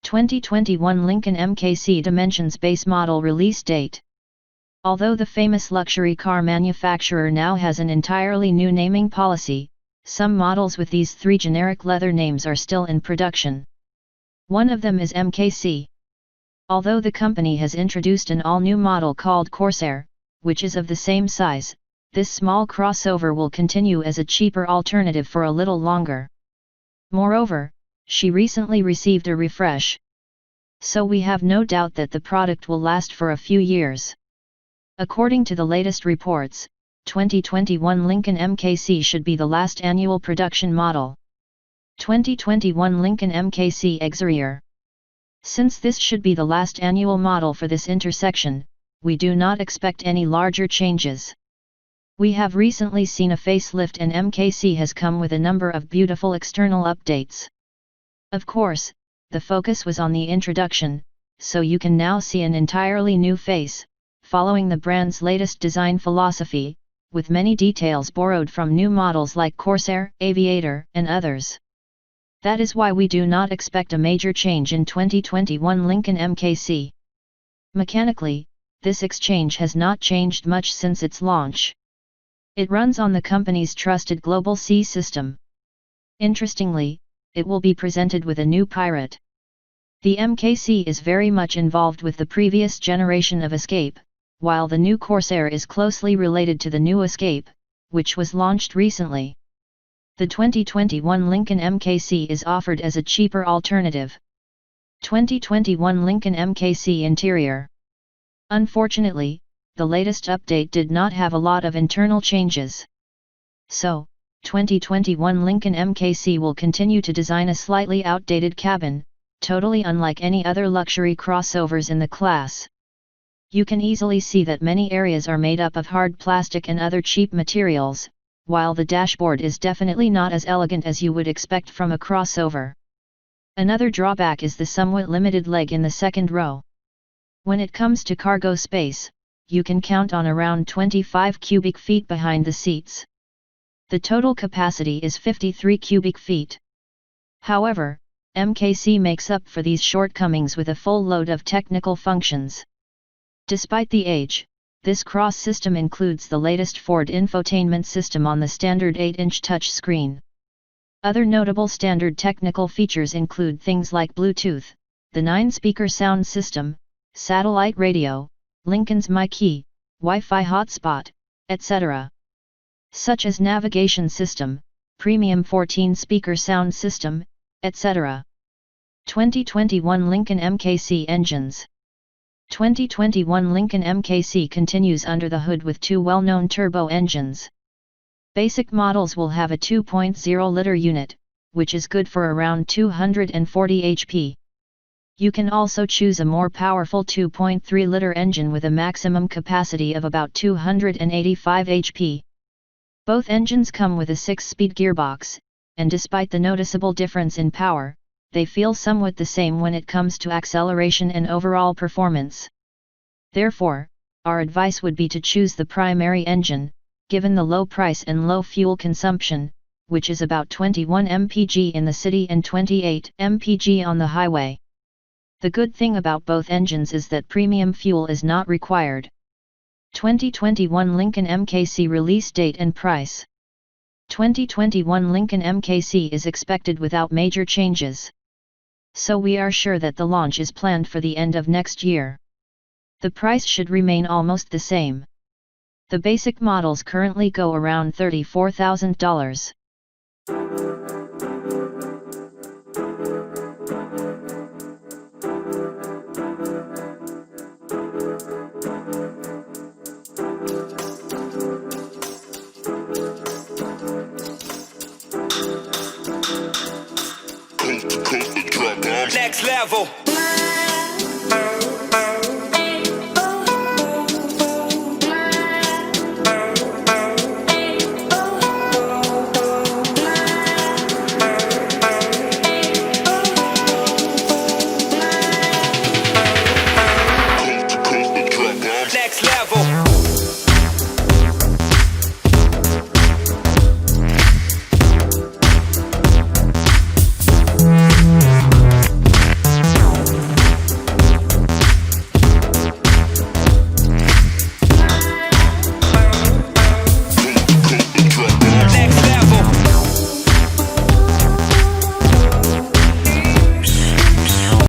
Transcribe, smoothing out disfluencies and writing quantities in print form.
2021 Lincoln Mkc Dimensions Base Model Release Date. Although the famous luxury car manufacturer now has an entirely new naming policy, some models with these three generic leather names are still in production. One of them is Mkc. Although the company has introduced an all-new model called Corsair, which is of the same size, this small crossover will continue as a cheaper alternative for a little longer. Moreover, she recently received a refresh. So we have no doubt that the product will last for a few years. According to the latest reports, 2021 Lincoln Mkc should be the last annual production model. 2021 Lincoln Mkc Exterior. Since this should be the last annual model for this intersection, we do not expect any larger changes. We have recently seen a facelift and Mkc has come with a number of beautiful external updates. Of course, the focus was on the introduction, so you can now see an entirely new face, following the brand's latest design philosophy, with many details borrowed from new models like Corsair, Aviator, and others. That is why we do not expect a major change in 2021 Lincoln Mkc. Mechanically, this exchange has not changed much since its launch. It runs on the company's trusted Global C system. Interestingly, it will be presented with a new Pirate. The Mkc is very much involved with the previous generation of Escape, while the new Corsair is closely related to the new Escape, which was launched recently. The 2021 Lincoln Mkc is offered as a cheaper alternative. 2021 Lincoln Mkc Interior. Unfortunately, the latest update did not have a lot of internal changes. So, 2021 Lincoln Mkc will continue to design a slightly outdated cabin, totally unlike any other luxury crossovers in the class. You can easily see that many areas are made up of hard plastic and other cheap materials, while the dashboard is definitely not as elegant as you would expect from a crossover. Another drawback is the somewhat limited leg in the second row. When it comes to cargo space, you can count on around 25 cubic feet behind the seats. The total capacity is 53 cubic feet. However, Mkc makes up for these shortcomings with a full load of technical functions. Despite the age, this cross system includes the latest Ford infotainment system on the standard 8-inch touchscreen. Other notable standard technical features include things like Bluetooth, the 9-speaker sound system, satellite radio, Lincoln's Mkc, Wi-Fi hotspot, etc. Such as navigation system, premium 14-speaker sound system, etc. 2021 Lincoln Mkc Engines. 2021 Lincoln Mkc continues under the hood with two well-known turbo engines. Basic models will have a 2.0-liter unit, which is good for around 240 HP. You can also choose a more powerful 2.3-liter engine with a maximum capacity of about 285 HP. Both engines come with a 6-speed gearbox, and despite the noticeable difference in power, they feel somewhat the same when it comes to acceleration and overall performance. Therefore, our advice would be to choose the primary engine, given the low price and low fuel consumption, which is about 21 mpg in the city and 28 mpg on the highway. The good thing about both engines is that premium fuel is not required. 2021 Lincoln Mkc Release Date and Price. 2021 Lincoln Mkc is expected without major changes. So we are sure that the launch is planned for the end of next year. The price should remain almost the same. The basic models currently go around $34,000. Next level.